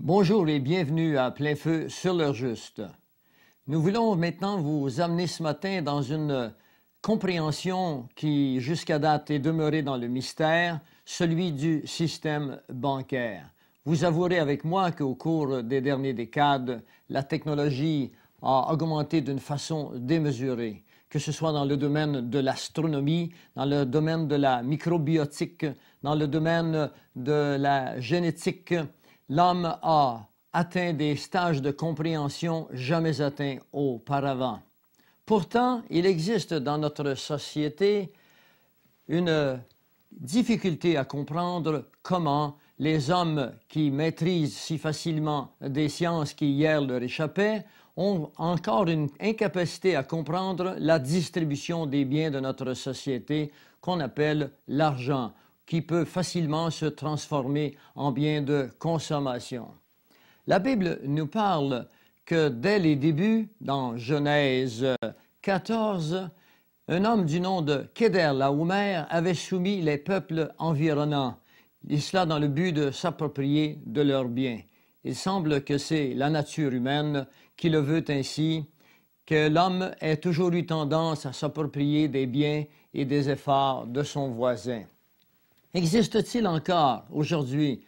Bonjour et bienvenue à Plein Feu sur l'heure juste. Nous voulons maintenant vous amener ce matin dans une compréhension qui, jusqu'à date, est demeurée dans le mystère, celui du système bancaire. Vous avouerez avec moi qu'au cours des dernières décades, la technologie a augmenté d'une façon démesurée, que ce soit dans le domaine de l'astronomie, dans le domaine de la microbiotique, dans le domaine de la génétique. L'homme a atteint des stages de compréhension jamais atteints auparavant. Pourtant, il existe dans notre société une difficulté à comprendre comment les hommes qui maîtrisent si facilement des sciences qui hier leur échappaient ont encore une incapacité à comprendre la distribution des biens de notre société qu'on appelle l'argent, qui peut facilement se transformer en bien de consommation. La Bible nous parle que dès les débuts, dans Genèse 14, un homme du nom de Kedorlaomer avait soumis les peuples environnants, et cela dans le but de s'approprier de leurs biens. Il semble que c'est la nature humaine qui le veut ainsi, que l'homme ait toujours eu tendance à s'approprier des biens et des efforts de son voisin. Existe-t-il encore aujourd'hui,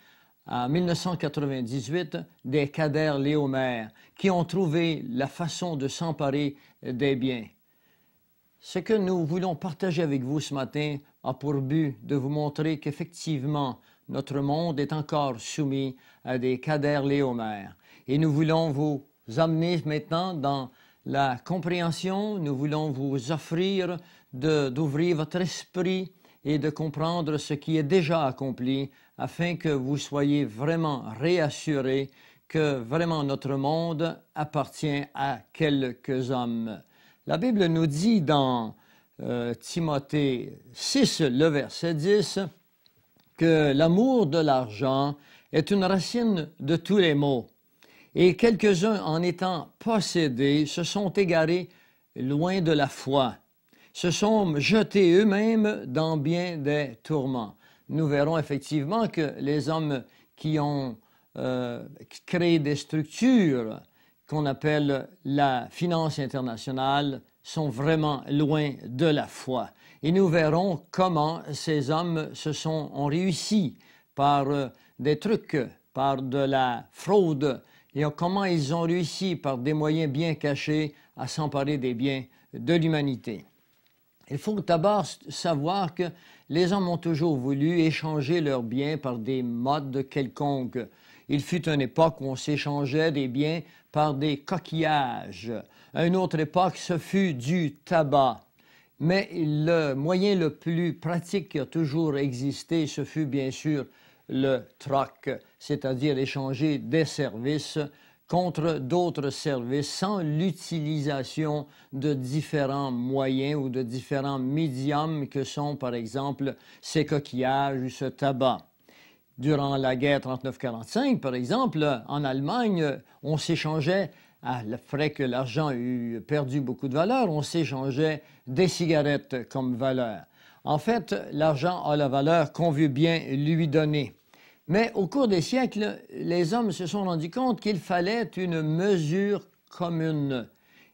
en 1998, des Kedorlaomer qui ont trouvé la façon de s'emparer des biens? Ce que nous voulons partager avec vous ce matin a pour but de vous montrer qu'effectivement, notre monde est encore soumis à des Kedorlaomer. Et nous voulons vous amener maintenant dans la compréhension, nous voulons vous offrir d'ouvrir votre esprit et de comprendre ce qui est déjà accompli afin que vous soyez vraiment réassurés que vraiment notre monde appartient à quelques hommes. La Bible nous dit dans Timothée 6, le verset 10, que l'amour de l'argent est une racine de tous les maux, et quelques-uns, en étant possédés, se sont égarés loin de la foi, se sont jetés eux-mêmes dans bien des tourments. Nous verrons effectivement que les hommes qui ont créé des structures qu'on appelle la finance internationale sont vraiment loin de la foi. Et nous verrons comment ces hommes ont réussi par des trucs, par de la fraude, et comment ils ont réussi par des moyens bien cachés à s'emparer des biens de l'humanité. Il faut d'abord savoir que les hommes ont toujours voulu échanger leurs biens par des modes quelconques. Il fut une époque où on s'échangeait des biens par des coquillages. À une autre époque, ce fut du tabac. Mais le moyen le plus pratique qui a toujours existé, ce fut bien sûr le troc, c'est-à-dire échanger des services contre d'autres services sans l'utilisation de différents moyens ou de différents médiums que sont, par exemple, ces coquillages ou ce tabac. Durant la guerre 39-45, par exemple, en Allemagne, on s'échangeait, après que l'argent eut perdu beaucoup de valeur, on s'échangeait des cigarettes comme valeur. En fait, l'argent a la valeur qu'on veut bien lui donner. Mais au cours des siècles, les hommes se sont rendus compte qu'il fallait une mesure commune.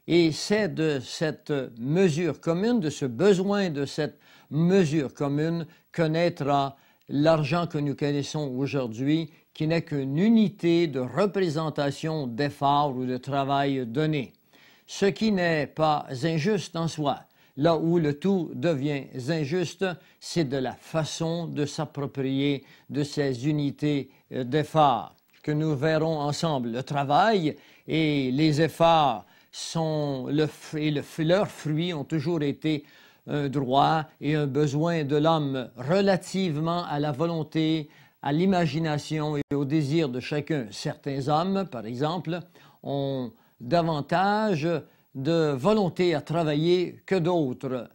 Et c'est de cette mesure commune, de ce besoin de cette mesure commune, que naîtra l'argent que nous connaissons aujourd'hui, qui n'est qu'une unité de représentation d'efforts ou de travail donné. Ce qui n'est pas injuste en soi. Là où le tout devient injuste, c'est de la façon de s'approprier de ces unités d'efforts que nous verrons ensemble. Le travail et les efforts leurs fruits ont toujours été un droit et un besoin de l'homme relativement à la volonté, à l'imagination et au désir de chacun. Certains hommes, par exemple, ont davantage de volonté à travailler que d'autres.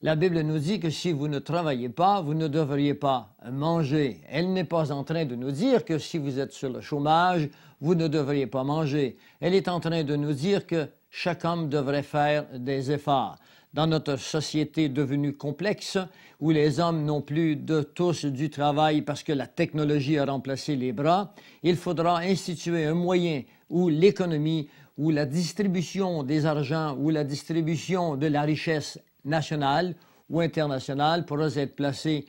La Bible nous dit que si vous ne travaillez pas, vous ne devriez pas manger. Elle n'est pas en train de nous dire que si vous êtes sur le chômage, vous ne devriez pas manger. Elle est en train de nous dire que chaque homme devrait faire des efforts. dans notre société devenue complexe, où les hommes n'ont plus de tous du travail parce que la technologie a remplacé les bras, il faudra instituer un moyen où l'économie, où la distribution des argents, où la distribution de la richesse nationale ou internationale pourra être placée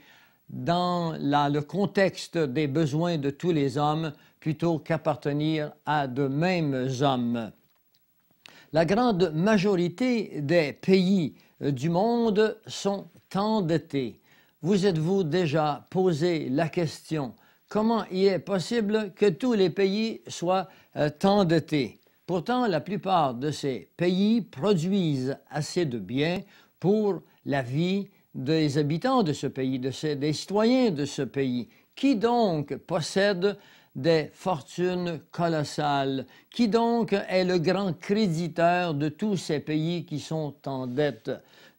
dans le contexte des besoins de tous les hommes plutôt qu'appartenir à de mêmes hommes. La grande majorité des pays du monde sont endettés. Vous êtes-vous déjà posé la question comment il est possible que tous les pays soient endettés? Pourtant, la plupart de ces pays produisent assez de biens pour la vie des habitants de ce pays, des citoyens de ce pays. Qui donc possède des fortunes colossales? Qui donc est le grand créditeur de tous ces pays qui sont en dette?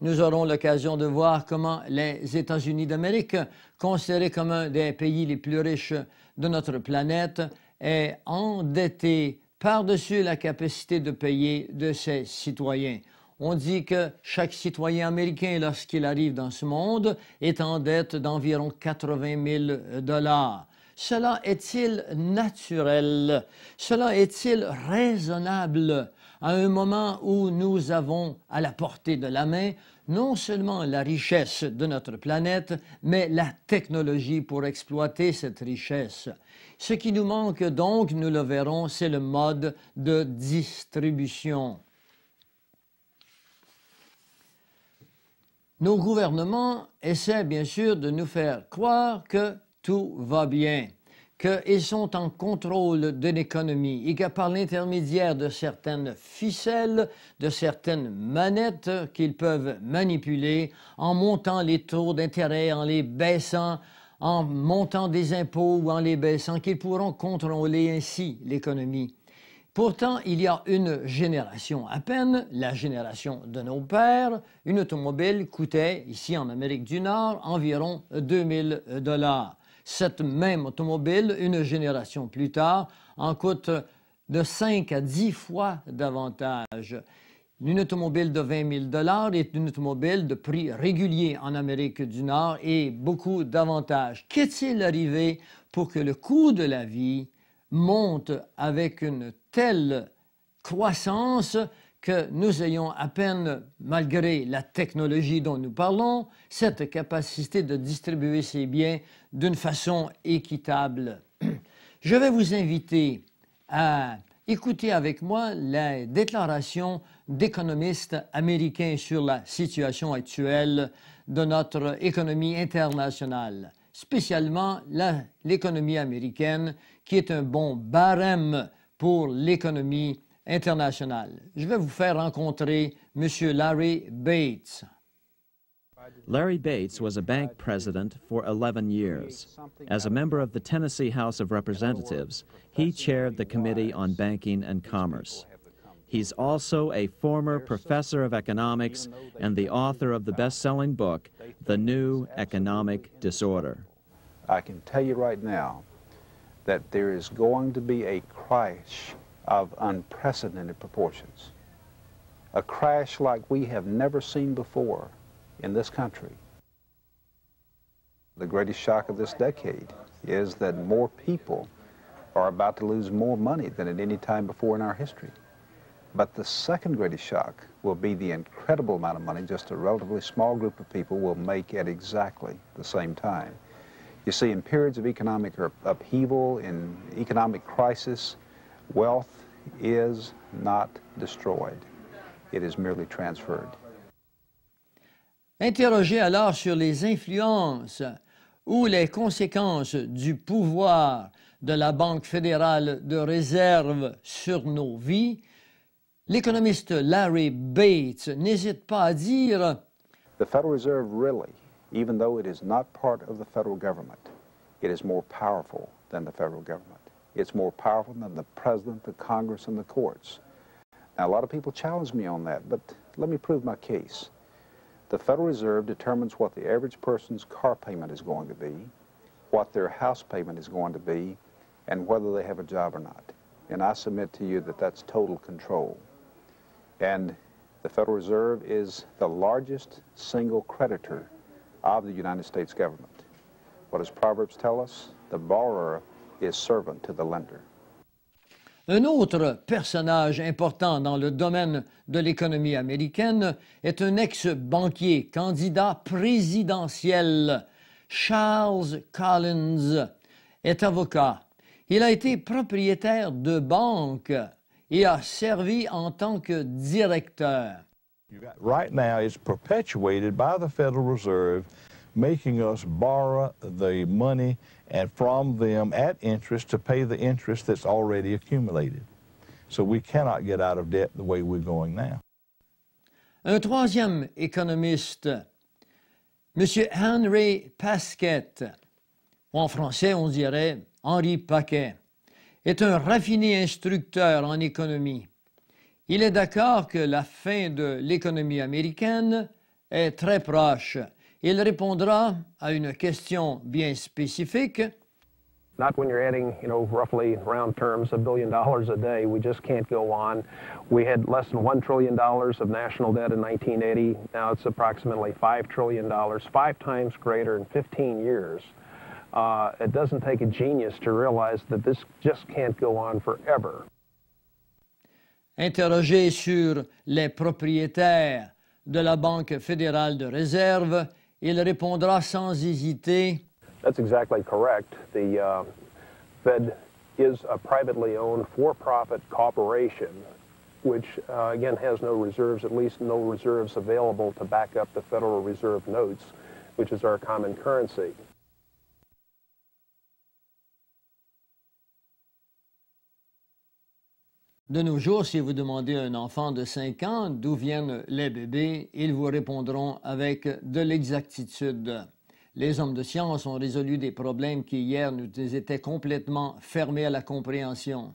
Nous aurons l'occasion de voir comment les États-Unis d'Amérique, considérés comme un des pays les plus riches de notre planète, est endetté par-dessus la capacité de payer de ses citoyens. On dit que chaque citoyen américain, lorsqu'il arrive dans ce monde, est en dette d'environ 80 000 $. Cela est-il naturel? Cela est-il raisonnable à un moment où nous avons à la portée de la main non seulement la richesse de notre planète, mais la technologie pour exploiter cette richesse? Ce qui nous manque donc, nous le verrons, c'est le mode de distribution. Nos gouvernements essaient bien sûr de nous faire croire que tout va bien, qu'ils sont en contrôle de l'économie et que par l'intermédiaire de certaines ficelles, de certaines manettes qu'ils peuvent manipuler en montant les taux d'intérêt, en les baissant, en montant des impôts ou en les baissant, qu'ils pourront contrôler ainsi l'économie. Pourtant, il y a une génération à peine, la génération de nos pères, une automobile coûtait, ici en Amérique du Nord, environ 2 000 $. Cette même automobile, une génération plus tard, en coûte de 5 à 10 fois davantage. Une automobile de 20 000 $ est une automobile de prix régulier en Amérique du Nord et beaucoup davantage. Qu'est-il arrivé pour que le coût de la vie monte avec une telle croissance que nous ayons à peine, malgré la technologie dont nous parlons, cette capacité de distribuer ces biens d'une façon équitable? Je vais vous inviter à écouter avec moi la déclaration d'économistes américains sur la situation actuelle de notre économie internationale, spécialement l'économie américaine, qui est un bon barème pour l'économie internationale. Je vais vous faire rencontrer M. Larry Bates. Larry Bates was a bank president for 11 years. As a member of the Tennessee House of Representatives, he chaired the Committee on Banking and Commerce. He's also a former professor of economics and the author of the best-selling book, The New Economic Disorder. I can tell you right now that there is going to be a crash of unprecedented proportions. A crash like we have never seen before in this country. The greatest shock of this decade is that more people are about to lose more money than at any time before in our history. But the second greatest shock will be the incredible amount of money just a relatively small group of people will make at exactly the same time. You see, in periods of economic upheaval, in economic crisis, wealth is not destroyed. It is merely transferred. Interrogé alors sur les influences ou les conséquences du pouvoir de la Banque fédérale de réserve sur nos vies, l'économiste Larry Bates n'hésite pas à dire The Federal Reserve really, even though it is not part of the federal government, it is more powerful than the federal government. It's more powerful than the president, the Congress, and the courts. Now, a lot of people challenge me on that, but let me prove my case. The Federal Reserve determines what the average person's car payment is going to be, what their house payment is going to be, and whether they have a job or not. And I submit to you that that's total control. And The Federal Reserve is the largest single creditor of the United States government. What does Proverbs tell us? The borrower is servant to the lender. Un autre personnage important dans le domaine de l'économie américaine est un ex-banquier, candidat présidentiel. Charles Collins est avocat. Il a été propriétaire de banque et a servi en tant que directeur. Right now, it's perpetuated by the Federal Reserve, making us borrow the money and from them at interest to pay the interest that's already accumulated. So we cannot get out of debt the way we're going now. Un troisième économiste, M. Henry Paquette, en français on dirait Henri Paquet, est un raffiné instructeur en économie. Il est d'accord que la fin de l'économie américaine est très proche. Il répondra à une question bien spécifique. Not when you're adding, roughly round terms, $1 billion a day. We just can't go on. We had less than $1 trillion of national debt in 1980. Now it's approximately $5 trillion, 5 times greater in 15 years. It doesn't take a genius to realize that this just can't go on forever. Interrogé sur les propriétaires de la Banque fédérale de réserve, il répondra sans hésiter. That's exactly correct. The Fed is a privately owned for-profit corporation, which again has no reserves, at least no reserves available to back up the Federal Reserve notes, which is our common currency. De nos jours, si vous demandez à un enfant de 5 ans d'où viennent les bébés, ils vous répondront avec de l'exactitude. Les hommes de science ont résolu des problèmes qui hier nous étaient complètement fermés à la compréhension.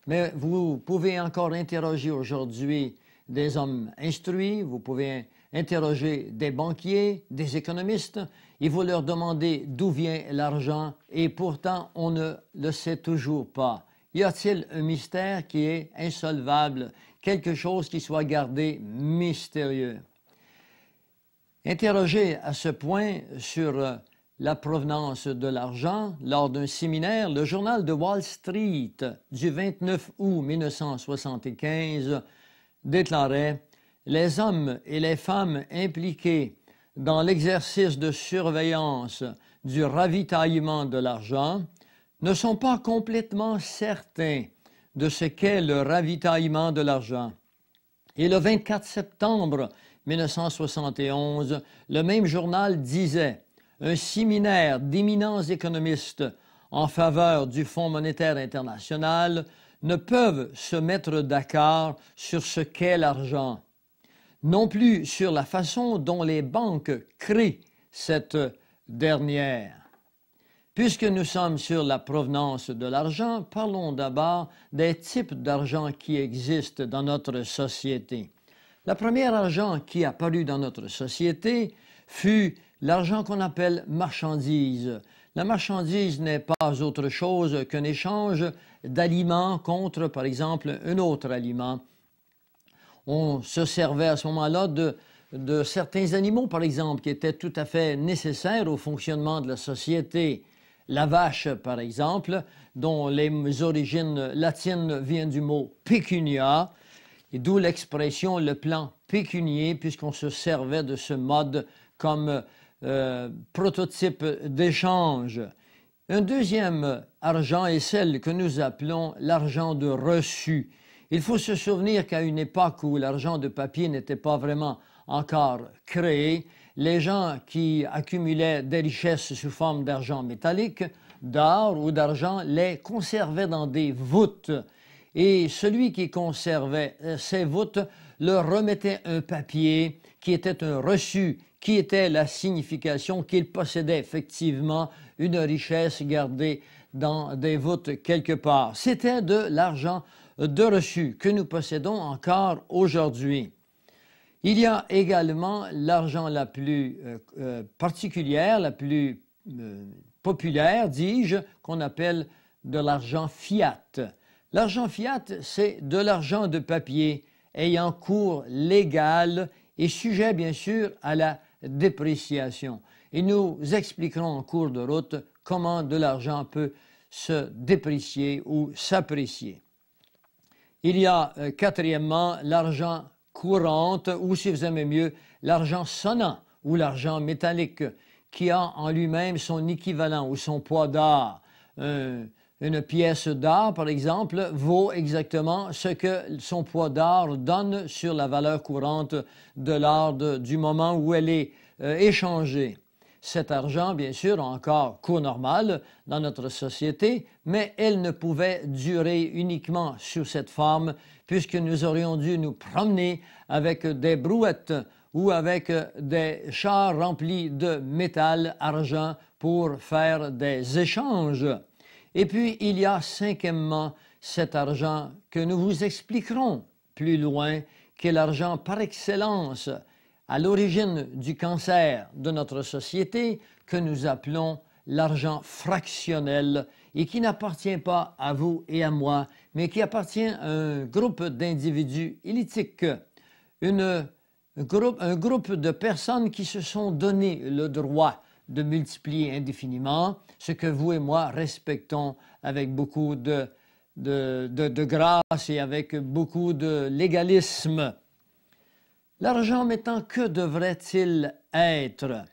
Mais vous pouvez encore interroger aujourd'hui des hommes instruits, vous pouvez interroger des banquiers, des économistes, et vous leur demandez d'où vient l'argent, et pourtant on ne le sait toujours pas. Y a-t-il un mystère qui est insolvable, quelque chose qui soit gardé mystérieux? Interrogé à ce point sur la provenance de l'argent lors d'un séminaire, le journal de Wall Street du 29 août 1975 déclarait « Les hommes et les femmes impliqués dans l'exercice de surveillance du ravitaillement de l'argent ne sont pas complètement certains de ce qu'est le ravitaillement de l'argent. » Et le 24 septembre 1971, le même journal disait « Un séminaire d'éminents économistes en faveur du Fonds monétaire international ne peuvent se mettre d'accord sur ce qu'est l'argent, non plus sur la façon dont les banques créent cette dernière. » Puisque nous sommes sur la provenance de l'argent, parlons d'abord des types d'argent qui existent dans notre société. Le premier argent qui apparut dans notre société fut l'argent qu'on appelle marchandise. La marchandise n'est pas autre chose qu'un échange d'aliments contre, par exemple, un autre aliment. On se servait à ce moment-là de certains animaux, par exemple, qui étaient tout à fait nécessaires au fonctionnement de la société. La vache, par exemple, dont les origines latines viennent du mot pecunia, et d'où l'expression le plan pécunier, puisqu'on se servait de ce mode comme prototype d'échange. Un deuxième argent est celle que nous appelons l'argent de reçu. Il faut se souvenir qu'à une époque où l'argent de papier n'était pas vraiment encore créé, les gens qui accumulaient des richesses sous forme d'argent métallique, d'or ou d'argent, les conservaient dans des voûtes. Et celui qui conservait ces voûtes leur remettait un papier qui était un reçu, qui était la signification qu'il possédait effectivement une richesse gardée dans des voûtes quelque part. C'était de l'argent de reçu que nous possédons encore aujourd'hui. Il y a également l'argent la plus particulière, la plus populaire, dis-je, qu'on appelle de l'argent fiat. L'argent fiat, c'est de l'argent de papier ayant cours légal et sujet bien sûr à la dépréciation. Et nous expliquerons en cours de route comment de l'argent peut se déprécier ou s'apprécier. Il y a quatrièmement l'argent courant ou si vous aimez mieux l'argent sonnant ou l'argent métallique qui a en lui-même son équivalent ou son poids d'art. Une pièce d'art, par exemple, vaut exactement ce que son poids d'art donne sur la valeur courante de l'art du moment où elle est échangée. Cet argent, bien sûr, a encore cours normal dans notre société, mais elle ne pouvait durer uniquement sous cette forme puisque nous aurions dû nous promener avec des brouettes ou avec des chars remplis de métal, argent, pour faire des échanges. Et puis, il y a cinquièmement cet argent que nous vous expliquerons plus loin, qui est l'argent par excellence, à l'origine du cancer de notre société, que nous appelons l'argent fractionnel et qui n'appartient pas à vous et à moi, mais qui appartient à un groupe d'individus élitistes, un groupe de personnes qui se sont donné le droit de multiplier indéfiniment, ce que vous et moi respectons avec beaucoup de grâce et avec beaucoup de légalisme. L'argent maintenant, que devrait-il être?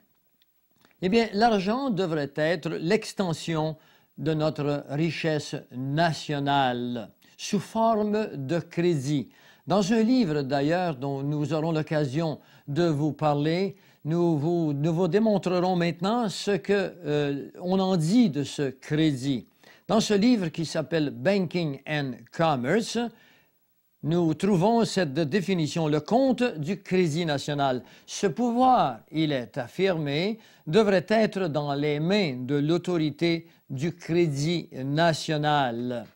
Eh bien, l'argent devrait être l'extension de notre richesse nationale sous forme de crédit. Dans un livre d'ailleurs dont nous aurons l'occasion de vous parler, nous vous démontrerons maintenant ce qu'on en dit de ce crédit. Dans ce livre qui s'appelle Banking and Commerce, nous trouvons cette définition, le compte du Crédit national. Ce pouvoir, il est affirmé, devrait être dans les mains de l'autorité du Crédit national.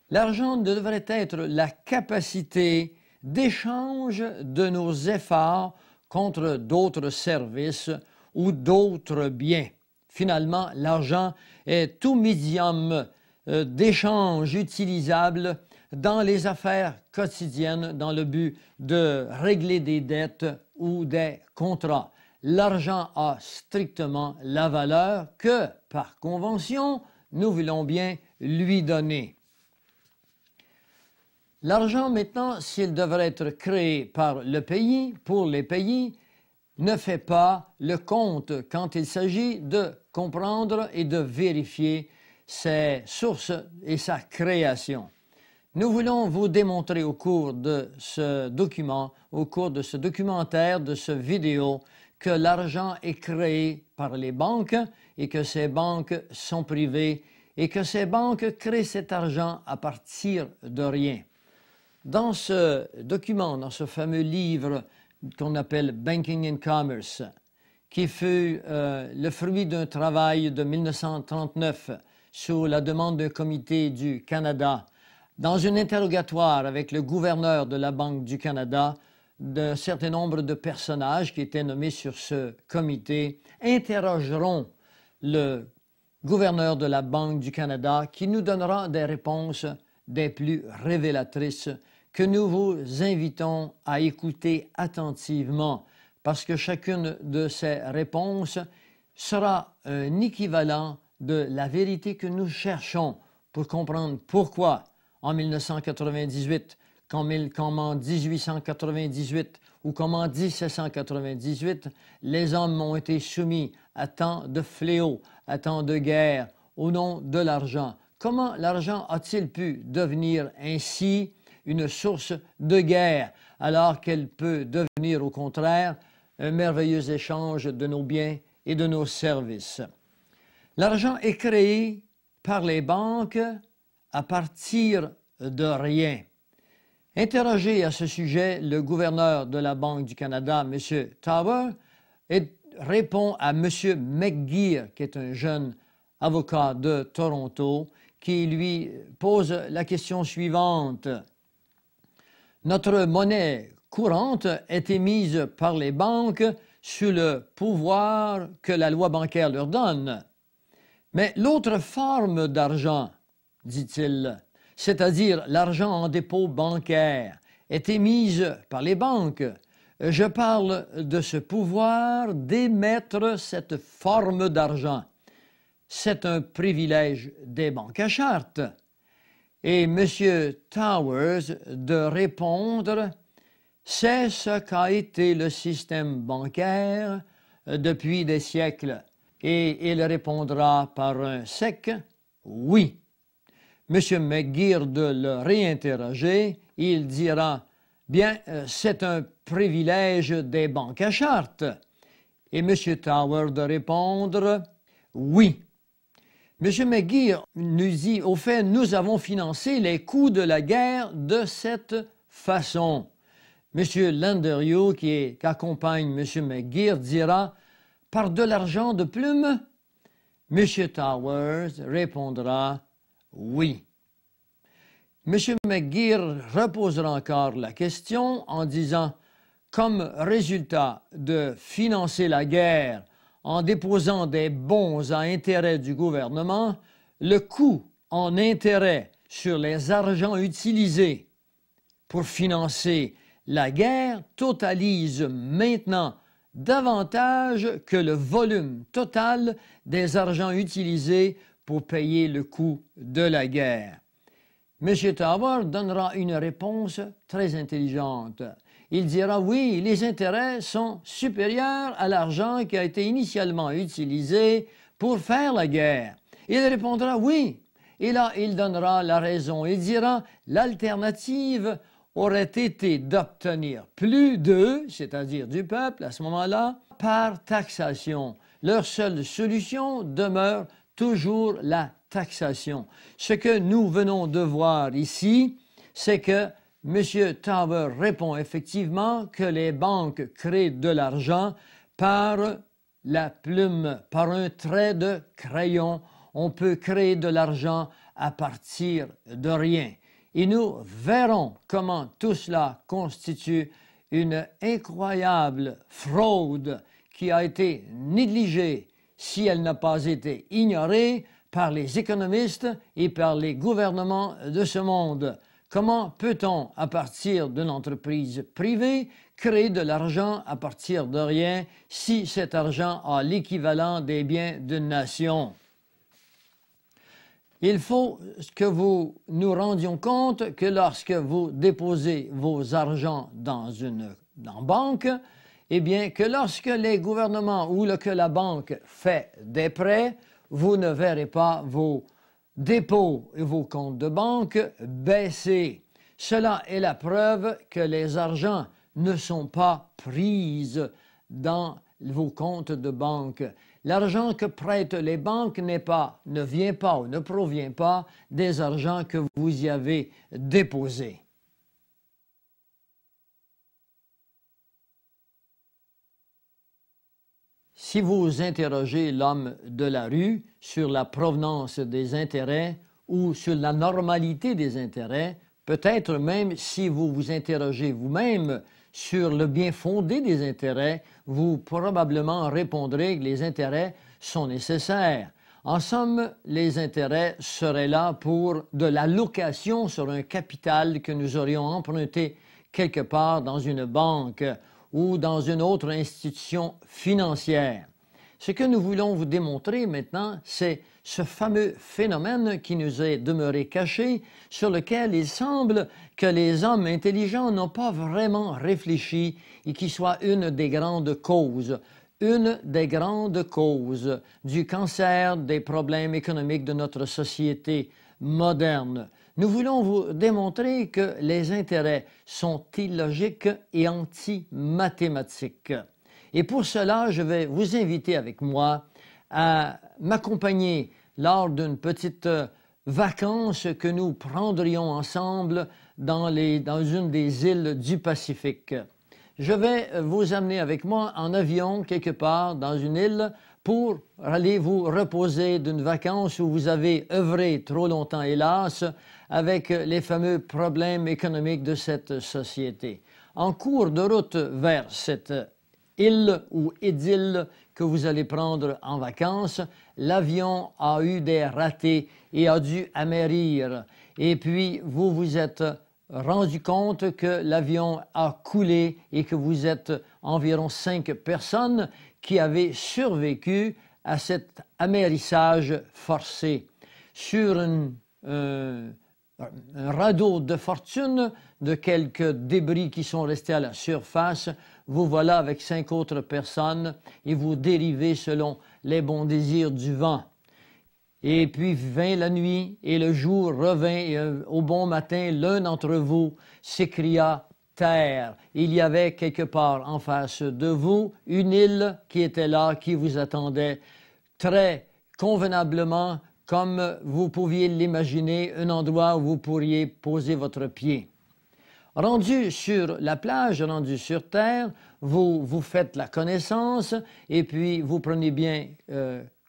L'argent devrait être la capacité d'échange de nos efforts contre d'autres services ou d'autres biens. Finalement, l'argent est tout médium d'échange utilisable dans les affaires quotidiennes dans le but de régler des dettes ou des contrats. L'argent a strictement la valeur que, par convention, nous voulons bien lui donner. L'argent, maintenant, s'il devrait être créé par le pays, pour les pays, ne fait pas le compte quand il s'agit de comprendre et de vérifier ses sources et sa création. Nous voulons vous démontrer au cours de ce document, au cours de ce documentaire, de ce vidéo, que l'argent est créé par les banques et que ces banques sont privées et que ces banques créent cet argent à partir de rien. Dans ce document, dans ce fameux livre qu'on appelle Banking and Commerce, qui fut le fruit d'un travail de 1939 sous la demande d'un comité du Canada, dans un interrogatoire avec le gouverneur de la Banque du Canada, d'un certain nombre de personnages qui étaient nommés sur ce comité interrogeront le gouverneur de la Banque du Canada qui nous donnera des réponses des plus révélatrices que nous vous invitons à écouter attentivement parce que chacune de ces réponses sera un équivalent de la vérité que nous cherchons pour comprendre pourquoi en 1998, comme en 1898 ou comme en 1798, les hommes ont été soumis à tant de fléaux, à tant de guerres au nom de l'argent. Comment l'argent a-t-il pu devenir ainsi une source de guerre alors qu'elle peut devenir au contraire un merveilleux échange de nos biens et de nos services? L'argent est créé par les banques à partir de rien. Interrogé à ce sujet, le gouverneur de la Banque du Canada, M. Tower, répond à M. McGeer, qui est un jeune avocat de Toronto, qui lui pose la question suivante. Notre monnaie courante est émise par les banques sous le pouvoir que la loi bancaire leur donne. Mais l'autre forme d'argent, dit-il, c'est-à-dire l'argent en dépôt bancaire, est émise par les banques. Je parle de ce pouvoir d'émettre cette forme d'argent. C'est un privilège des banques à charte. Et M. Towers de répondre « C'est ce qu'a été le système bancaire depuis des siècles. » Et il répondra par un sec « Oui ». M. McGeer de le réinterroger, il dira « Bien, c'est un privilège des banques à charte. » Et M. Towers de répondre « Oui ». M. McGeer nous dit « Au fait, nous avons financé les coûts de la guerre de cette façon. » M. Landeriot, qui accompagne M. McGeer, dira « Par de l'argent de plume ?» M. Towers répondra « Oui ». M. McGeer reposera encore la question en disant « Comme résultat de financer la guerre en déposant des bons à intérêt du gouvernement, le coût en intérêt sur les argents utilisés pour financer la guerre totalise maintenant davantage que le volume total des argents utilisés pour payer le coût de la guerre. » M. Towers donnera une réponse très intelligente. Il dira « Oui, les intérêts sont supérieurs à l'argent qui a été initialement utilisé pour faire la guerre. » Il répondra « Oui. » Et là, il donnera la raison. Il dira « L'alternative aurait été d'obtenir plus d'eux, c'est-à-dire du peuple à ce moment-là, par taxation. Leur seule solution demeure toujours la taxation. » Ce que nous venons de voir ici, c'est que M. Towers répond effectivement que les banques créent de l'argent par la plume, par un trait de crayon. On peut créer de l'argent à partir de rien. Et nous verrons comment tout cela constitue une incroyable fraude qui a été négligée si elle n'a pas été ignorée par les économistes et par les gouvernements de ce monde. Comment peut-on, à partir d'une entreprise privée, créer de l'argent à partir de rien si cet argent a l'équivalent des biens d'une nation? Il faut que vous nous rendions compte que lorsque vous déposez vos argents dans une banque, eh bien que lorsque les gouvernements ou que la banque fait des prêts, vous ne verrez pas vos dépôts et vos comptes de banque baisser. Cela est la preuve que les argents ne sont pas pris dans vos comptes de banque. L'argent que prêtent les banques ne vient pas ou ne provient pas des argents que vous y avez déposés. Si vous interrogez l'homme de la rue sur la provenance des intérêts ou sur la normalité des intérêts, peut-être même si vous vous interrogez vous-même sur le bien fondé des intérêts, vous probablement répondrez que les intérêts sont nécessaires. En somme, les intérêts seraient là pour de la location sur un capital que nous aurions emprunté quelque part dans une banque ou dans une autre institution financière. Ce que nous voulons vous démontrer maintenant, c'est ce fameux phénomène qui nous est demeuré caché, sur lequel il semble que les hommes intelligents n'ont pas vraiment réfléchi et qui soit une des grandes causes du cancer des problèmes économiques de notre société moderne. Nous voulons vous démontrer que les intérêts sont illogiques et anti-mathématiques. Et pour cela, je vais vous inviter avec moi à m'accompagner lors d'une petite vacance que nous prendrions ensemble dans une des îles du Pacifique. Je vais vous amener avec moi en avion quelque part dans une île pour aller vous reposer d'une vacance où vous avez œuvré trop longtemps, hélas, avec les fameux problèmes économiques de cette société. En cours de route vers cette île ou idylle que vous allez prendre en vacances, l'avion a eu des ratés et a dû amérir. Et puis, vous vous êtes rendu compte que l'avion a coulé et que vous êtes environ 5 personnes qui avaient survécu à cet amérissage forcé. Sur un radeau de fortune de quelques débris qui sont restés à la surface, vous voilà avec 5 autres personnes et vous dérivez selon les bons désirs du vent. Et puis vint la nuit et le jour revint et au bon matin, l'un d'entre vous s'écria « Terre ». Il y avait quelque part en face de vous une île qui était là, qui vous attendait très convenablement, comme vous pouviez l'imaginer, un endroit où vous pourriez poser votre pied. Rendu sur la plage, rendu sur terre, vous faites la connaissance et puis vous prenez bien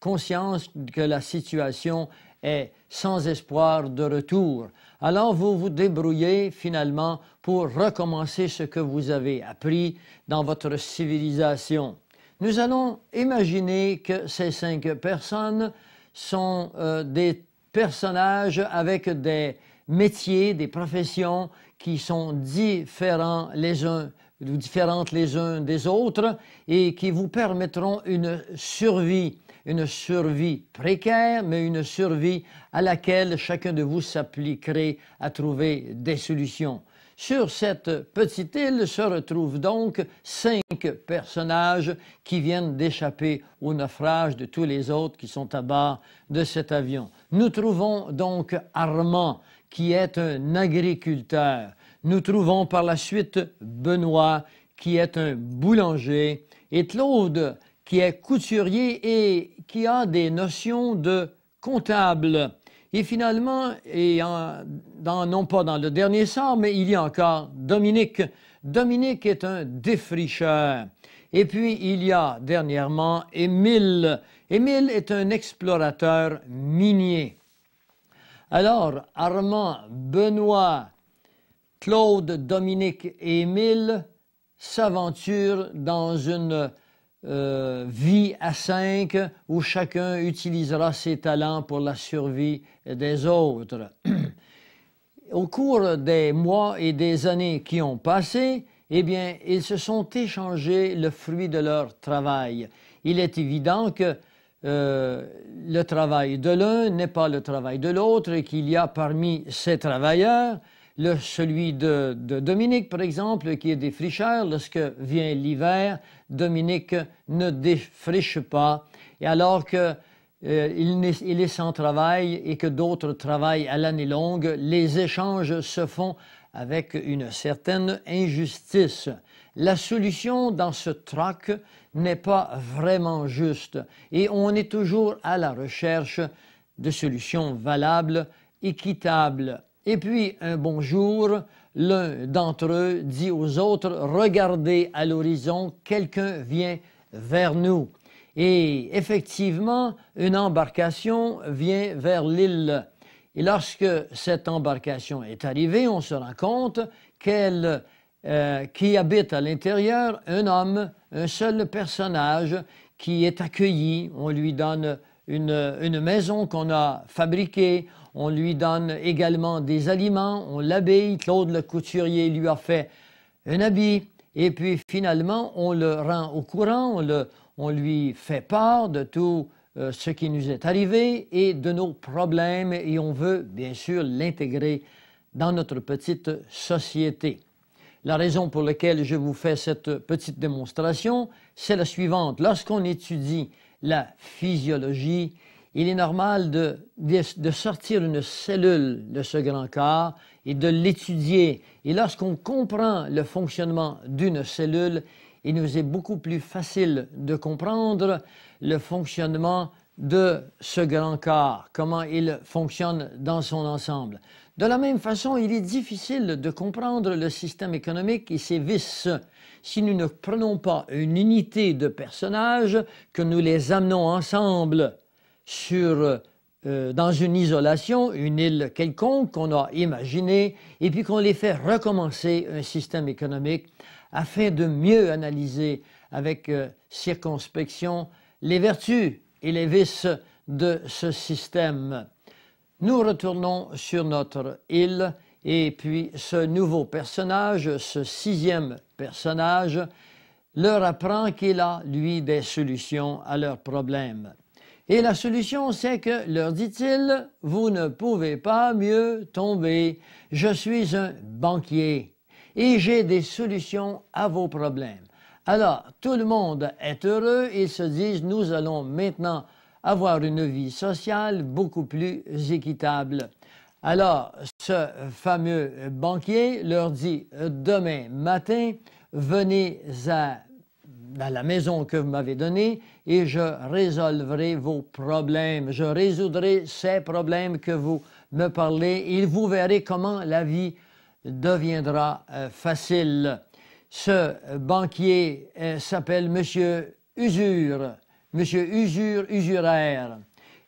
conscience que la situation est sans espoir de retour. Alors vous vous débrouillez finalement pour recommencer ce que vous avez appris dans votre civilisation. Nous allons imaginer que ces 5 personnes sont des personnages avec des métiers, des professions qui sont différentes les uns des autres et qui vous permettront une survie précaire, mais une survie à laquelle chacun de vous s'appliquerait à trouver des solutions. Sur cette petite île se retrouvent donc 5 personnages qui viennent d'échapper au naufrage de tous les autres qui sont à bord de cet avion. Nous trouvons donc Armand, qui est un agriculteur. Nous trouvons par la suite Benoît, qui est un boulanger, et Claude, qui est couturier et qui a des notions de comptable. Et finalement, non pas dans le dernier sort, mais il y a encore Dominique. Dominique est un défricheur. Et puis, il y a dernièrement Émile. Émile est un explorateur minier. Alors, Armand, Benoît, Claude, Dominique et Émile s'aventurent dans une vie à 5 où chacun utilisera ses talents pour la survie des autres. Au cours des mois et des années qui ont passé, eh bien, ils se sont échangés le fruit de leur travail. Il est évident que le travail de l'un n'est pas le travail de l'autre et qu'il y a parmi ces travailleurs celui de Dominique, par exemple, qui est défricheur. Lorsque vient l'hiver, Dominique ne défriche pas. Et alors qu'il est sans travail et que d'autres travaillent à l'année longue, les échanges se font avec une certaine injustice. La solution dans ce troc n'est pas vraiment juste et on est toujours à la recherche de solutions valables, équitables. Et puis, un bon jour, l'un d'entre eux dit aux autres « Regardez à l'horizon, quelqu'un vient vers nous ». Et effectivement, une embarcation vient vers l'île. Et lorsque cette embarcation est arrivée, on se rend compte qu'il habite à l'intérieur un homme, un seul personnage qui est accueilli. On lui donne une maison qu'on a fabriquée. On lui donne également des aliments, on l'habille. Claude le couturier lui a fait un habit. Et puis finalement, on le rend au courant, on lui fait part de tout ce qui nous est arrivé et de nos problèmes. Et on veut bien sûr l'intégrer dans notre petite société. La raison pour laquelle je vous fais cette petite démonstration, c'est la suivante. Lorsqu'on étudie la physiologie, il est normal de sortir une cellule de ce grand corps et de l'étudier. Et lorsqu'on comprend le fonctionnement d'une cellule, il nous est beaucoup plus facile de comprendre le fonctionnement de ce grand corps, comment il fonctionne dans son ensemble. De la même façon, il est difficile de comprendre le système économique et ses vices si nous ne prenons pas une unité de personnages, que nous les amenons ensemble dans une isolation, une île quelconque qu'on a imaginée, et puis qu'on les fait recommencer un système économique afin de mieux analyser avec circonspection les vertus et les vices de ce système. Nous retournons sur notre île Et puis ce nouveau personnage, ce sixième personnage, leur apprend qu'il a, lui, des solutions à leurs problèmes. Et la solution, c'est que, leur dit-il, vous ne pouvez pas mieux tomber. Je suis un banquier et j'ai des solutions à vos problèmes. Alors, tout le monde est heureux. Ils se disent, nous allons maintenant avoir une vie sociale beaucoup plus équitable. Alors, ce fameux banquier leur dit, demain matin, venez à la maison que vous m'avez donnée et je résolverai vos problèmes. Je résoudrai ces problèmes que vous me parlez et vous verrez comment la vie deviendra facile. Ce banquier s'appelle Monsieur Usure, Monsieur Usuraire.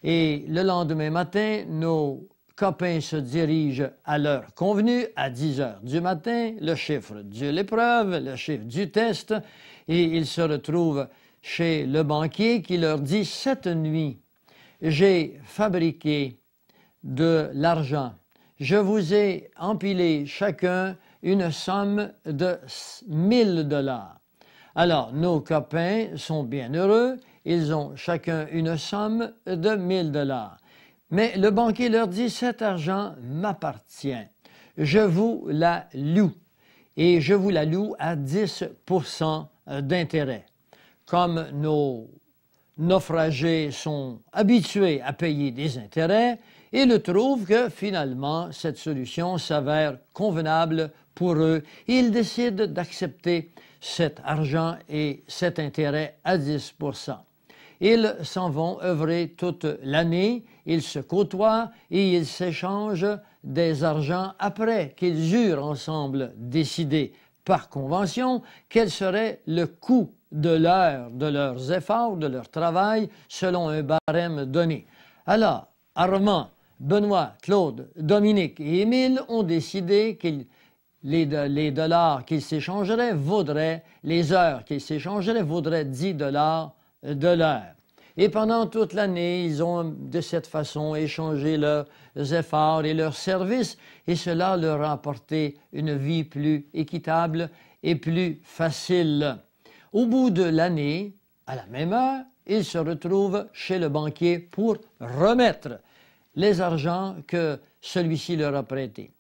Et le lendemain matin, nos copains se dirigent à l'heure convenue, à 10 heures du matin, le chiffre de l'épreuve, le chiffre du test, et ils se retrouvent chez le banquier qui leur dit « Cette nuit, j'ai fabriqué de l'argent. Je vous ai empilé chacun une somme de 1000 $. Alors, nos copains sont bien heureux, ils ont chacun une somme de 1000 $. Mais le banquier leur dit, cet argent m'appartient. Je vous la loue. Et je vous la loue à 10% d'intérêt. Comme nos naufragés sont habitués à payer des intérêts, ils trouvent que finalement cette solution s'avère convenable pour eux. Ils décident d'accepter cet argent et cet intérêt à 10%. Ils s'en vont œuvrer toute l'année, ils se côtoient et ils s'échangent des argents après qu'ils eurent ensemble décidé par convention quel serait le coût de leurs efforts, de leur travail, selon un barème donné. Alors, Armand, Benoît, Claude, Dominique et Émile ont décidé que les dollars qu'ils s'échangeraient vaudraient, les heures qu'ils s'échangeraient vaudraient 10 $ de l'heure. Et pendant toute l'année, ils ont de cette façon échangé leurs efforts et leurs services, et cela leur a apporté une vie plus équitable et plus facile. Au bout de l'année, à la même heure, ils se retrouvent chez le banquier pour remettre les argents que celui-ci leur a prêtés.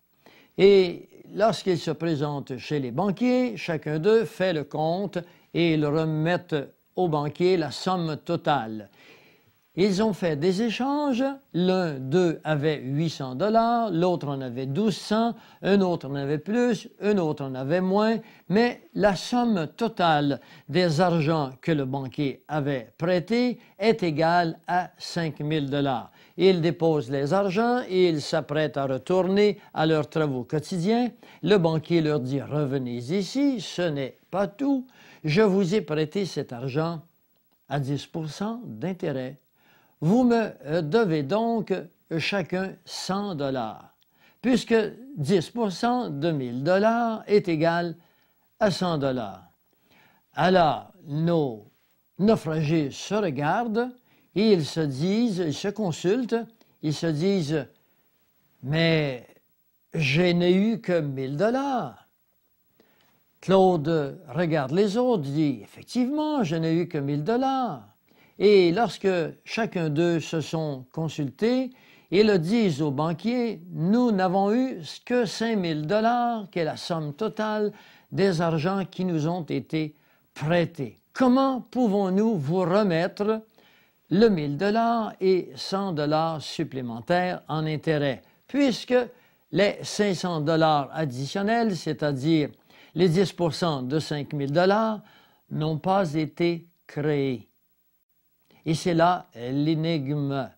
Et lorsqu'ils se présentent chez les banquiers, chacun d'eux fait le compte et ils remettent au banquier la somme totale. Ils ont fait des échanges. L'un d'eux avait 800 $, l'autre en avait 1200, un autre en avait plus, un autre en avait moins, mais la somme totale des argents que le banquier avait prêtés est égale à 5000 $. Ils déposent les argents et ils s'apprêtent à retourner à leurs travaux quotidiens. Le banquier leur dit « Revenez ici, ce n'est pas tout. Je vous ai prêté cet argent à 10% d'intérêt. Vous me devez donc chacun 100 $, puisque 10% de 1000 $ est égal à 100 $. Alors, nos naufragés se regardent et ils se disent, ils se consultent, ils se disent « Mais je n'ai eu que 1000 $. Claude regarde les autres, dit « Effectivement, je n'ai eu que 1000 $. Et lorsque chacun d'eux se sont consultés, ils disent au banquier « Nous n'avons eu que 5000 $, qui est la somme totale des argents qui nous ont été prêtés. Comment pouvons-nous vous remettre le 1000 $ et 100 $ supplémentaires en intérêt, puisque les 500 $ additionnels, c'est-à-dire les 10% de 5000 $, n'ont pas été créés. » Et c'est là l'énigme.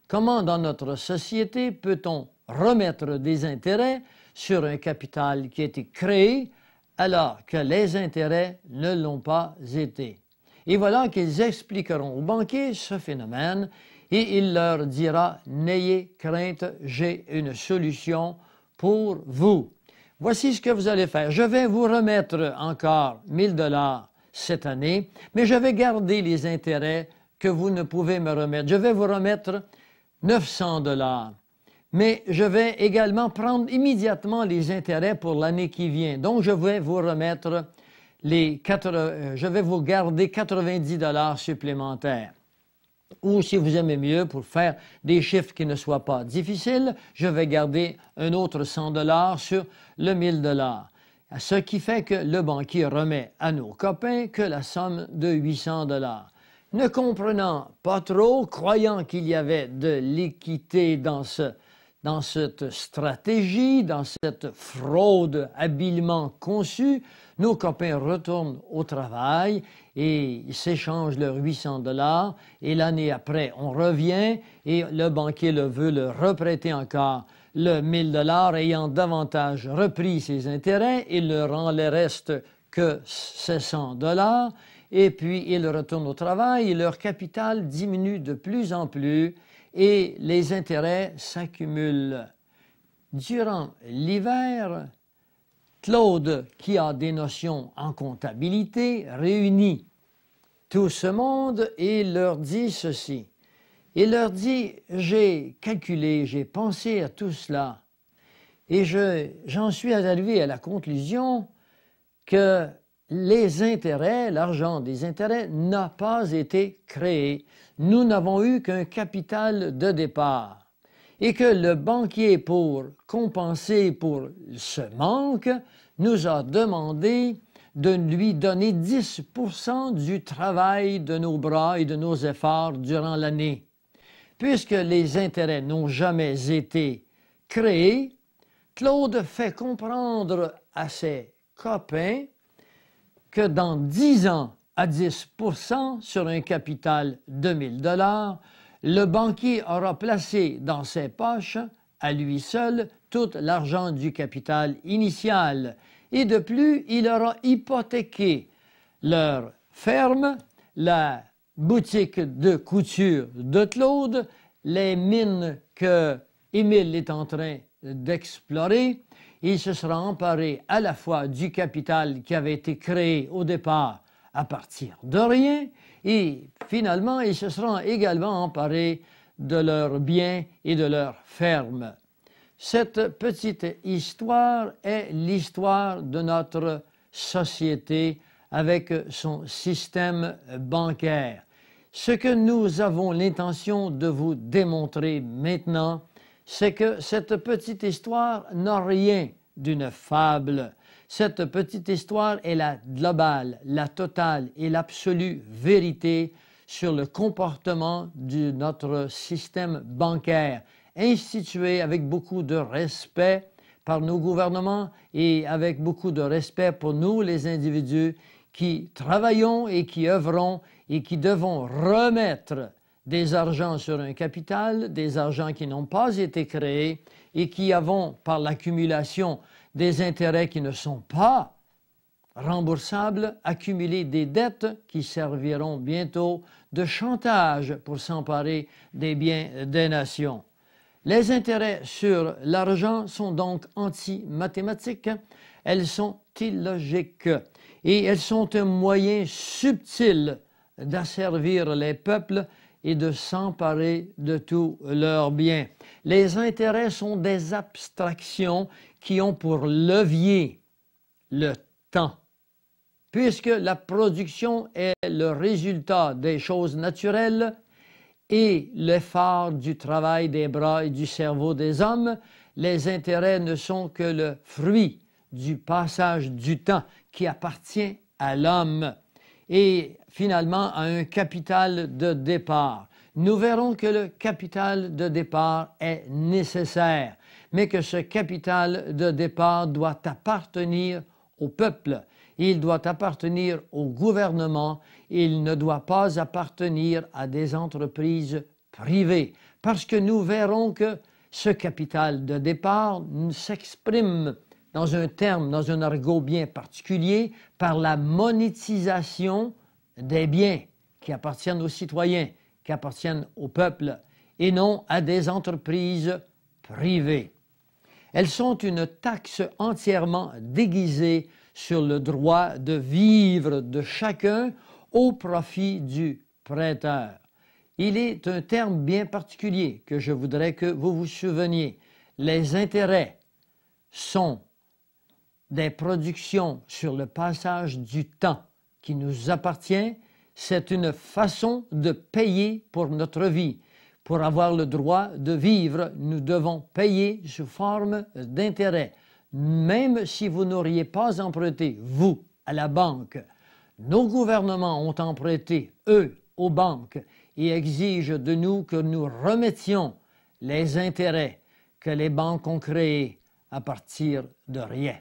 Comment dans notre société peut-on remettre des intérêts sur un capital qui a été créé alors que les intérêts ne l'ont pas été? Et voilà qu'ils expliqueront aux banquiers ce phénomène et il leur dira « N'ayez crainte, j'ai une solution pour vous. Voici ce que vous allez faire. Je vais vous remettre encore 1000 $ cette année, mais je vais garder les intérêts que vous ne pouvez me remettre. Je vais vous remettre 900 $. mais je vais également prendre immédiatement les intérêts pour l'année qui vient. Donc, je vais vous remettre je vais vous garder 90 $ supplémentaires. Ou si vous aimez mieux, pour faire des chiffres qui ne soient pas difficiles, je vais garder un autre 100 $ sur le 1000 $. Ce qui fait que le banquier remet à nos copains que la somme de 800 $. Ne comprenant pas trop, croyant qu'il y avait de l'équité dans cette stratégie, dans cette fraude habilement conçue, nos copains retournent au travail et ils s'échangent leurs 800 $ et l'année après, on revient et le banquier veut le reprêter encore le 1000 $ ayant davantage repris ses intérêts, il ne rend le reste que 600 $ et puis ils retournent au travail et leur capital diminue de plus en plus et les intérêts s'accumulent. Durant l'hiver, Claude, qui a des notions en comptabilité, réunit tout ce monde et leur dit ceci. Il leur dit, j'ai calculé, j'ai pensé à tout cela et j'en suis arrivé à la conclusion que les intérêts, l'argent des intérêts n'a pas été créé. Nous n'avons eu qu'un capital de départ et que le banquier, pour compenser pour ce manque, nous a demandé de lui donner 10% du travail de nos bras et de nos efforts durant l'année. Puisque les intérêts n'ont jamais été créés, Claude fait comprendre à ses copains que dans 10 ans, à 10% sur un capital de 1000 $, le banquier aura placé dans ses poches, à lui seul, tout l'argent du capital initial. Et de plus, il aura hypothéqué leur ferme, la boutique de couture de Claude, les mines que Émile est en train d'explorer. Il se sera emparé à la fois du capital qui avait été créé au départ à partir de rien et finalement il se sera également emparé de leurs biens et de leurs fermes. Cette petite histoire est l'histoire de notre société avec son système bancaire. Ce que nous avons l'intention de vous démontrer maintenant, c'est que cette petite histoire n'a rien d'une fable. Cette petite histoire est la globale, la totale et l'absolue vérité sur le comportement de notre système bancaire, institué avec beaucoup de respect par nos gouvernements et avec beaucoup de respect pour nous, les individus, qui travaillons et qui œuvrons et qui devons remettre des argents sur un capital, des argents qui n'ont pas été créés et qui avons, par l'accumulation des intérêts qui ne sont pas remboursables, accumulé des dettes qui serviront bientôt de chantage pour s'emparer des biens des nations. Les intérêts sur l'argent sont donc anti-mathématiques, elles sont illogiques et elles sont un moyen subtil d'asservir les peuples et de s'emparer de tous leurs biens. Les intérêts sont des abstractions qui ont pour levier le temps. Puisque la production est le résultat des choses naturelles et l'effort du travail des bras et du cerveau des hommes, les intérêts ne sont que le fruit du passage du temps qui appartient à l'homme et finalement à un capital de départ. Nous verrons que le capital de départ est nécessaire, mais que ce capital de départ doit appartenir au peuple, il doit appartenir au gouvernement, il ne doit pas appartenir à des entreprises privées, parce que nous verrons que ce capital de départ s'exprime dans un terme, dans un argot bien particulier, par la monétisation des biens qui appartiennent aux citoyens, qui appartiennent au peuple, et non à des entreprises privées. Elles sont une taxe entièrement déguisée sur le droit de vivre de chacun au profit du prêteur. Il est un terme bien particulier que je voudrais que vous vous souveniez. Les intérêts sont des productions sur le passage du temps qui nous appartient. C'est une façon de payer pour notre vie. Pour avoir le droit de vivre, nous devons payer sous forme d'intérêt. Même si vous n'auriez pas emprunté, vous, à la banque, nos gouvernements ont emprunté, eux, aux banques et exigent de nous que nous remettions les intérêts que les banques ont créés à partir de rien.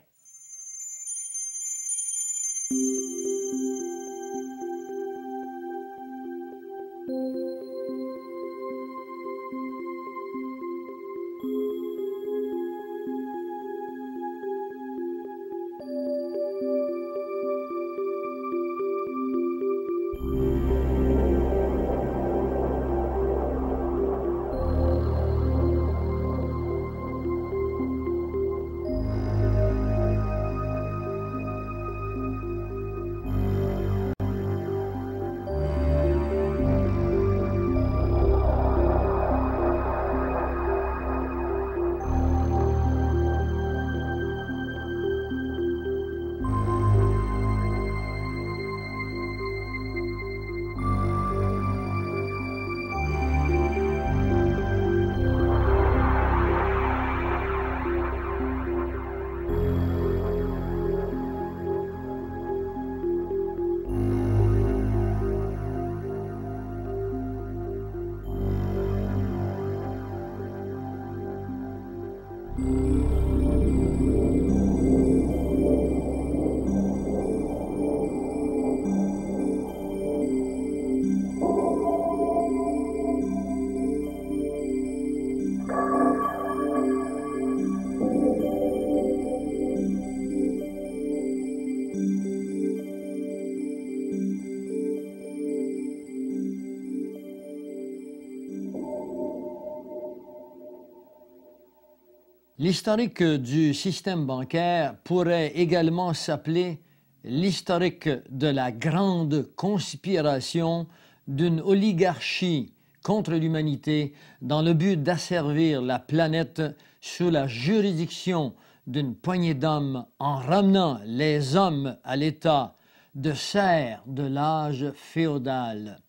L'historique du système bancaire pourrait également s'appeler l'historique de la grande conspiration d'une oligarchie contre l'humanité dans le but d'asservir la planète sous la juridiction d'une poignée d'hommes en ramenant les hommes à l'état de serfs de l'âge féodal.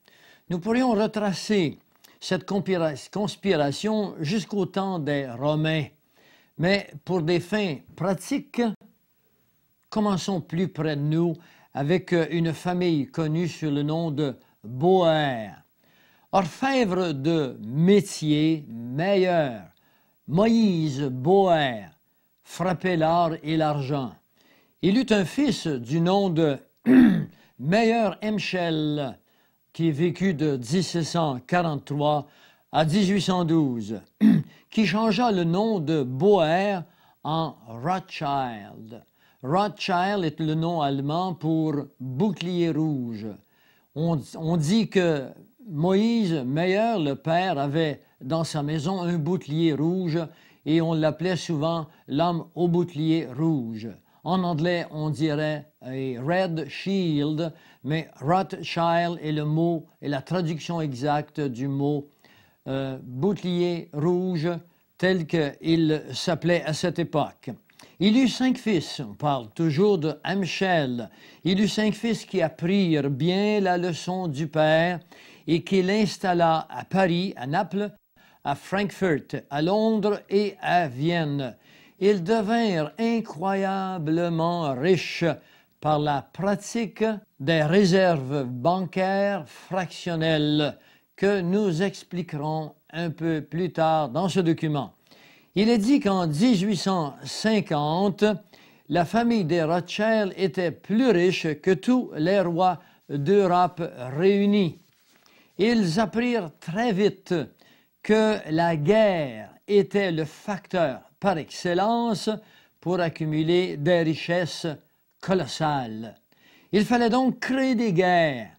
Nous pourrions retracer cette conspiration jusqu'au temps des Romains. Mais pour des fins pratiques, commençons plus près de nous avec une famille connue sous le nom de Boer. Orfèvre de métier meilleur, Moïse Boer frappait l'or et l'argent. Il eut un fils du nom de Meyer Emschel qui vécut de 1743 à 1812, qui changea le nom de Boer en Rothschild. Rothschild est le nom allemand pour bouclier rouge. On dit que Moïse Meyer, le père, avait dans sa maison un bouclier rouge et on l'appelait souvent l'homme au bouclier rouge. En anglais, on dirait a red shield, mais Rothschild est le mot et la traduction exacte du mot bouclier rouge tel qu'il s'appelait à cette époque. Il eut 5 fils, on parle toujours de Amschel. Il eut 5 fils qui apprirent bien la leçon du père et qu'il installa à Paris, à Naples, à Francfort, à Londres et à Vienne. Ils devinrent incroyablement riches par la pratique des réserves bancaires fractionnelles que nous expliquerons un peu plus tard dans ce document. Il est dit qu'en 1850, la famille des Rothschild était plus riche que tous les rois d'Europe réunis. Ils apprirent très vite que la guerre était le facteur par excellence pour accumuler des richesses colossales. Il fallait donc créer des guerres.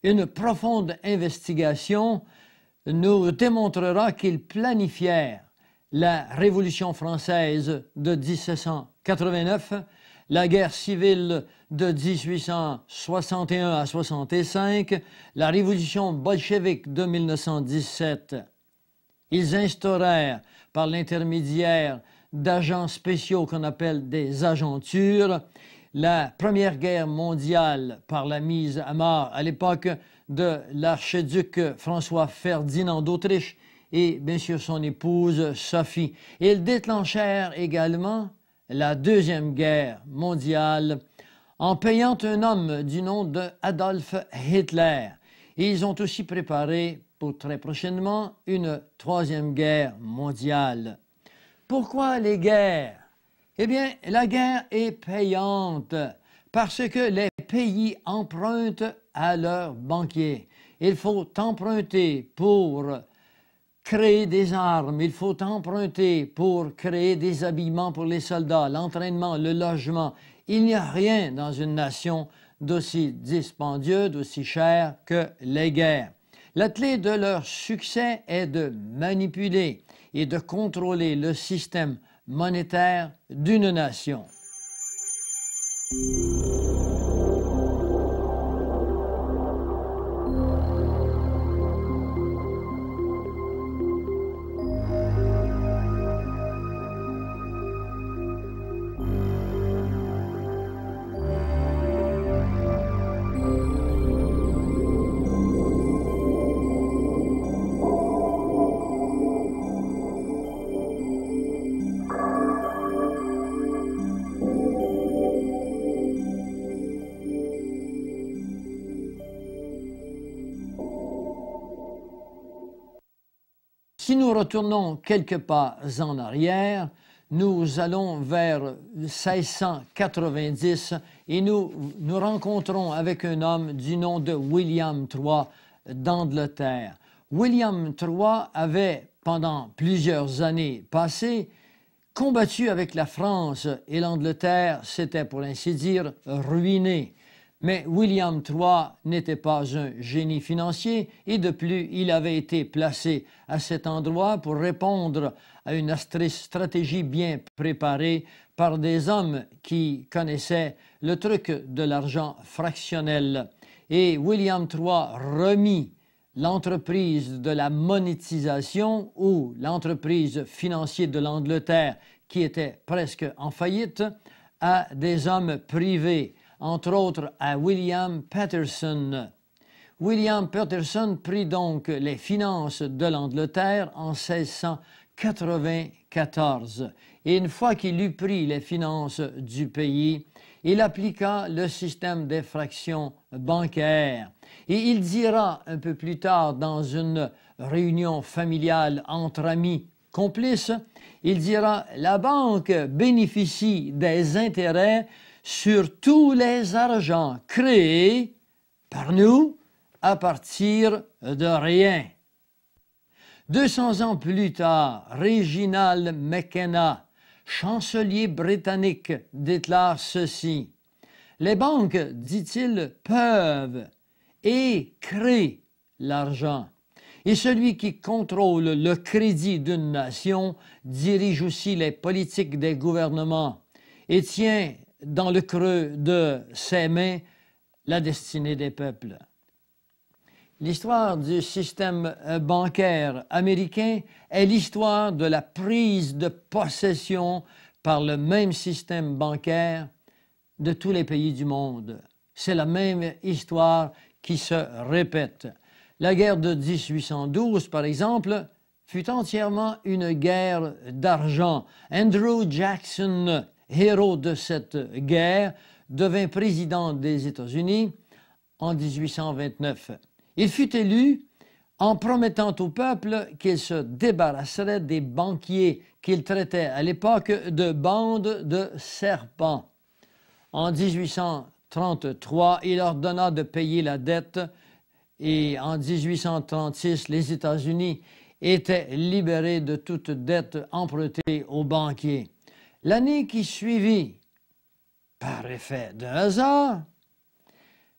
Une profonde investigation nous démontrera qu'ils planifièrent la Révolution française de 1789, la guerre civile de 1861 à 65, la révolution bolchevique de 1917. Ils instaurèrent, par l'intermédiaire d'agents spéciaux qu'on appelle des agentures, la Première Guerre mondiale par la mise à mort à l'époque de l'archiduc François Ferdinand d'Autriche et bien sûr son épouse Sophie. Ils déclenchèrent également la Deuxième Guerre mondiale en payant un homme du nom de Adolf Hitler. Et ils ont aussi préparé pour très prochainement une Troisième Guerre mondiale. Pourquoi les guerres? Eh bien, la guerre est payante parce que les pays empruntent à leurs banquiers. Il faut emprunter pour créer des armes, il faut emprunter pour créer des habillements pour les soldats, l'entraînement, le logement. Il n'y a rien dans une nation d'aussi dispendieux, d'aussi cher que les guerres. La clé de leur succès est de manipuler et de contrôler le système monétaire d'une nation. Si nous retournons quelques pas en arrière, nous allons vers 1690 et nous rencontrons avec un homme du nom de William III d'Angleterre. William III avait, pendant plusieurs années passées, combattu avec la France et l'Angleterre s'était, pour ainsi dire, ruinée. Mais William III n'était pas un génie financier et de plus, il avait été placé à cet endroit pour répondre à une stratégie bien préparée par des hommes qui connaissaient le truc de l'argent fractionnel. Et William III remit l'entreprise de la monétisation ou l'entreprise financière de l'Angleterre qui était presque en faillite à des hommes privés, entre autres à William Paterson. William Paterson prit donc les finances de l'Angleterre en 1694. Et une fois qu'il eut pris les finances du pays, il appliqua le système d'effraction bancaire. Et il dira un peu plus tard dans une réunion familiale entre amis complices, il dira « La banque bénéficie des intérêts sur tous les argents créés par nous à partir de rien. » 200 ans plus tard, Reginald McKenna, chancelier britannique, déclare ceci. « Les banques, dit-il, peuvent et créent l'argent. Et celui qui contrôle le crédit d'une nation dirige aussi les politiques des gouvernements et tient dans le creux de ses mains la destinée des peuples. » L'histoire du système bancaire américain est l'histoire de la prise de possession par le même système bancaire de tous les pays du monde. C'est la même histoire qui se répète. La guerre de 1812, par exemple, fut entièrement une guerre d'argent. Andrew Jackson, héros de cette guerre, devint président des États-Unis en 1829. Il fut élu en promettant au peuple qu'il se débarrasserait des banquiers qu'il traitait à l'époque de bandes de serpents. En 1833, il ordonna de payer la dette et en 1836, les États-Unis étaient libérés de toute dette empruntée aux banquiers. L'année qui suivit, par effet de hasard,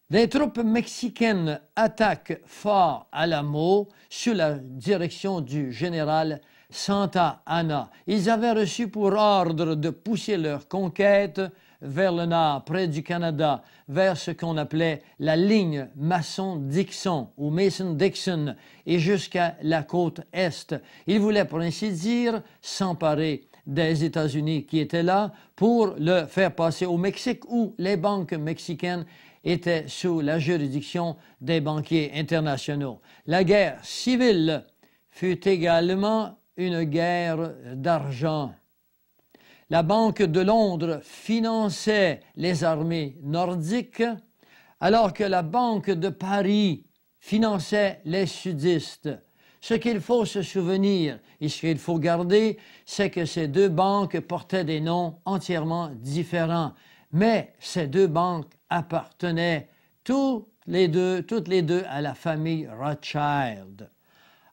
des troupes mexicaines attaquent Fort Alamo sous la direction du général Santa Anna. Ils avaient reçu pour ordre de pousser leur conquête vers le nord, près du Canada, vers ce qu'on appelait la ligne Mason-Dixon ou Mason-Dixon et jusqu'à la côte Est. Ils voulaient, pour ainsi dire, s'emparer des États-Unis qui étaient là pour le faire passer au Mexique où les banques mexicaines étaient sous la juridiction des banquiers internationaux. La guerre civile fut également une guerre d'argent. La Banque de Londres finançait les armées nordiques, alors que la Banque de Paris finançait les sudistes. Ce qu'il faut se souvenir et ce qu'il faut garder, c'est que ces deux banques portaient des noms entièrement différents, mais ces deux banques appartenaient toutes les deux à la famille Rothschild.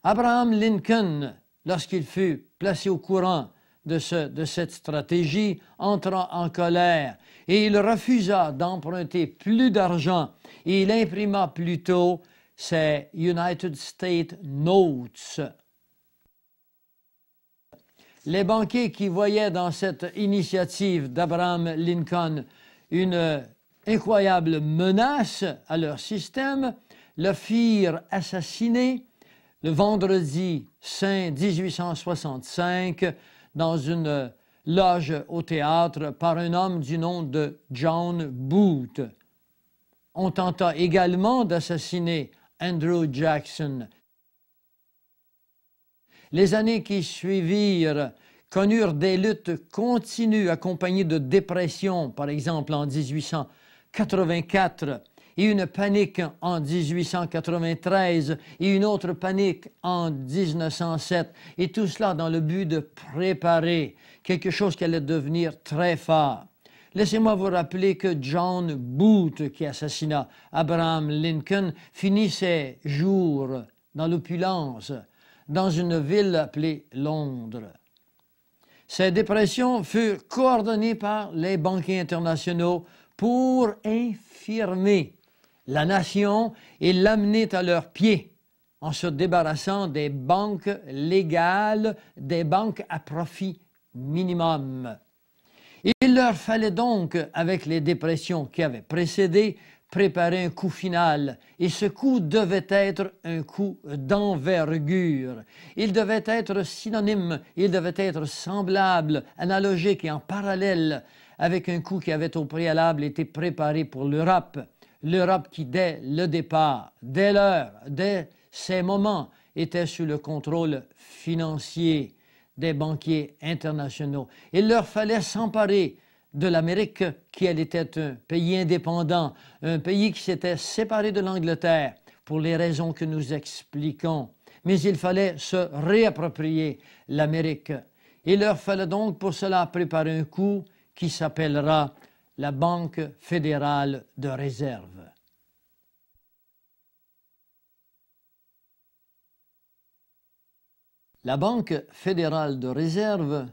Abraham Lincoln, lorsqu'il fut placé au courant de cette stratégie, entra en colère et il refusa d'emprunter plus d'argent et il imprima plutôt ces United States Notes. Les banquiers qui voyaient dans cette initiative d'Abraham Lincoln une incroyable menace à leur système le firent assassiner le vendredi saint 1865 dans une loge au théâtre par un homme du nom de John Booth. On tenta également d'assassiner Andrew Jackson. Les années qui suivirent connurent des luttes continues accompagnées de dépression, par exemple en 1884, et une panique en 1893 et une autre panique en 1907, et tout cela dans le but de préparer quelque chose qui allait devenir très fort. Laissez-moi vous rappeler que John Booth, qui assassina Abraham Lincoln, finit ses jours dans l'opulence, dans une ville appelée Londres. Ces dépressions furent coordonnées par les banquiers internationaux pour infirmer la nation et l'amener à leurs pieds en se débarrassant des banques légales, des banques à profit minimum. Il leur fallait donc, avec les dépressions qui avaient précédé, préparer un coup final. Et ce coup devait être un coup d'envergure. Il devait être synonyme, il devait être semblable, analogique et en parallèle avec un coup qui avait au préalable été préparé pour l'Europe. L'Europe qui, dès le départ, dès l'heure, dès ces moments, était sous le contrôle financier des banquiers internationaux. Il leur fallait s'emparer de l'Amérique, qui elle était un pays indépendant, un pays qui s'était séparé de l'Angleterre pour les raisons que nous expliquons. Mais il fallait se réapproprier l'Amérique. Il leur fallait donc pour cela préparer un coup qui s'appellera la Banque fédérale de réserve. La Banque fédérale de réserve,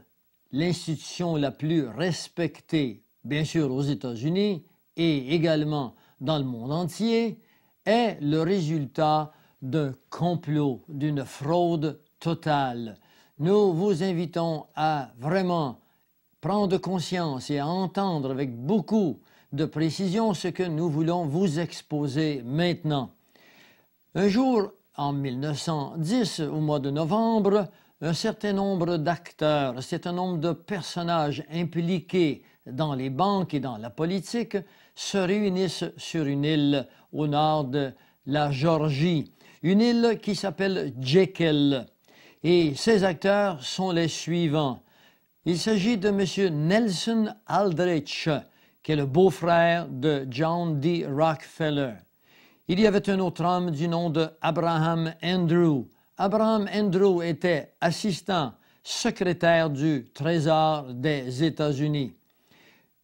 l'institution la plus respectée, bien sûr aux États-Unis et également dans le monde entier, est le résultat d'un complot, d'une fraude totale. Nous vous invitons à vraiment prendre conscience et à entendre avec beaucoup de précision ce que nous voulons vous exposer maintenant. Un jour, en 1910, au mois de novembre, un certain nombre d'acteurs, un certain nombre de personnages impliqués dans les banques et dans la politique se réunissent sur une île au nord de la Géorgie, une île qui s'appelle Jekyll. Et ces acteurs sont les suivants. Il s'agit de M. Nelson Aldrich, qui est le beau-frère de John D. Rockefeller. Il y avait un autre homme du nom de Abraham Andrew. Abraham Andrew était assistant secrétaire du Trésor des États-Unis.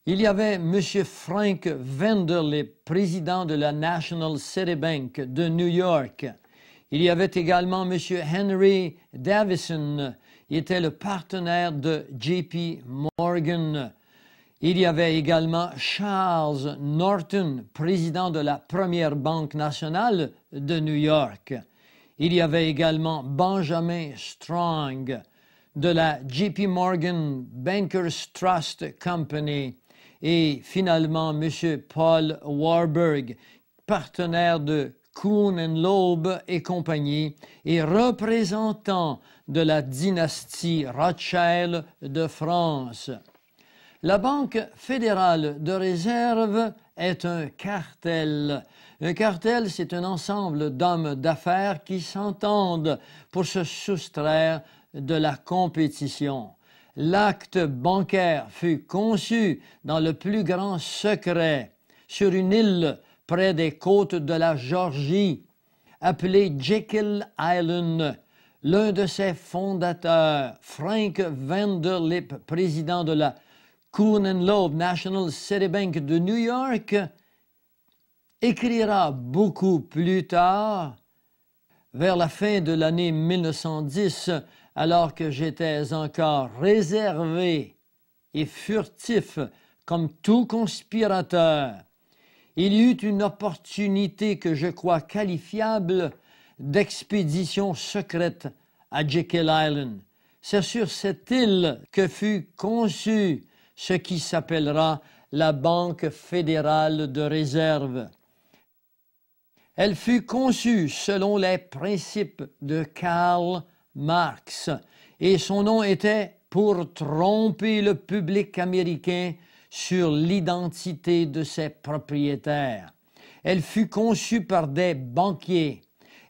Il y avait M. Frank Vanderlip, président de la National City Bank de New York. Il y avait également M. Henry Davison. Il était le partenaire de J.P. Morgan. Il y avait également Charles Norton, président de la première banque nationale de New York. Il y avait également Benjamin Strong, de la JP Morgan Bankers Trust Company et finalement M. Paul Warburg, partenaire de Kuhn & Loeb et compagnie et représentant de la dynastie Rothschild de France. La Banque fédérale de réserve est un cartel. Un cartel, c'est un ensemble d'hommes d'affaires qui s'entendent pour se soustraire de la compétition. L'acte bancaire fut conçu dans le plus grand secret sur une île près des côtes de la Géorgie, appelée Jekyll Island. L'un de ses fondateurs, Frank Vanderlip, président de la Kuhn & Loeb National City Bank de New York, écrira beaucoup plus tard, vers la fin de l'année 1910, alors que j'étais encore réservé et furtif comme tout conspirateur. Il y eut une opportunité que je crois qualifiable d'expédition secrète à Jekyll Island. C'est sur cette île que fut conçue ce qui s'appellera la Banque fédérale de réserve. Elle fut conçue selon les principes de Karl Marx et son nom était pour tromper le public américain sur l'identité de ses propriétaires. Elle fut conçue par des banquiers.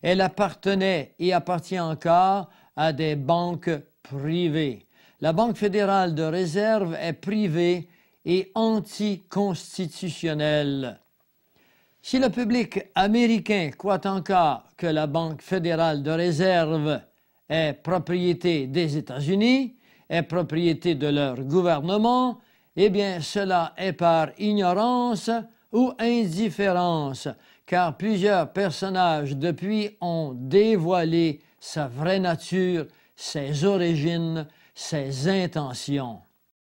Elle appartenait et appartient encore à des banques privées. La Banque fédérale de réserve est privée et anticonstitutionnelle. Si le public américain croit encore que la Banque fédérale de réserve est propriété des États-Unis, est propriété de leur gouvernement, eh bien cela est par ignorance ou indifférence, car plusieurs personnages depuis ont dévoilé sa vraie nature, ses origines, ses intentions.